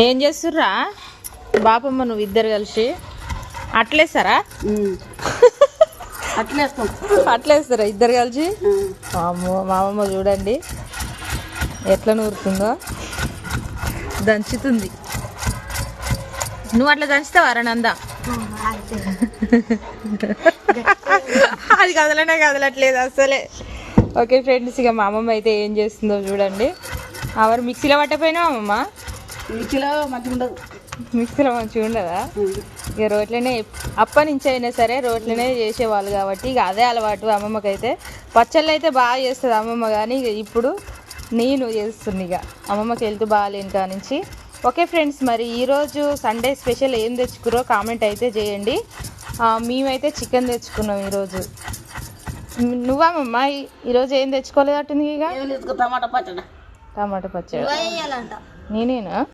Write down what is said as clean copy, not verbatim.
ఏం చేస్తుర్రా బాపమ్మ నువ్వు ఇద్దరు కలిసి అట్లేస్తారా? అట్లేస్తారా ఇద్దరు కలిసి? అమ్మో మా అమ్మమ్మ చూడండి ఎట్లా నూరుతుందో, దంచుతుంది. నువ్వు అట్లా దంచుతావారా నందా? అది కదలట్లేదు అసలే. ఓకే ఫ్రెండ్స్, ఇక మా అమ్మమ్మ అయితే ఏం చేస్తుందో చూడండి. అవరు మిక్సీలో పట్టపోయినా అమ్మమ్మ? మిక్సీలో మంచిగా ఉండదు. మిక్సీలో మంచిగా ఉండదా? ఇక రోట్లనే అప్పటి నుంచి అయినా సరే రోట్లనే చేసేవాళ్ళు కాబట్టి ఇక అదే అలవాటు అమ్మమ్మకైతే. పచ్చళ్ళు అయితే బాగా చేస్తుంది అమ్మమ్మ, కానీ ఇక ఇప్పుడు నేను చేస్తుంది. ఇక అమ్మమ్మకి వెళ్తూ బాగాలేను కానించి. ఓకే ఫ్రెండ్స్, మరి ఈరోజు సండే స్పెషల్ ఏం తెచ్చుకురో కామెంట్ అయితే చేయండి. మేమైతే చికెన్ తెచ్చుకున్నాం ఈరోజు. నువ్వమ్మమ్మ ఈరోజు ఏం తెచ్చుకోలేదట్టుంది? ఇక టమాటా పచ్చడి. టమాటా పచ్చడి నేనేనా?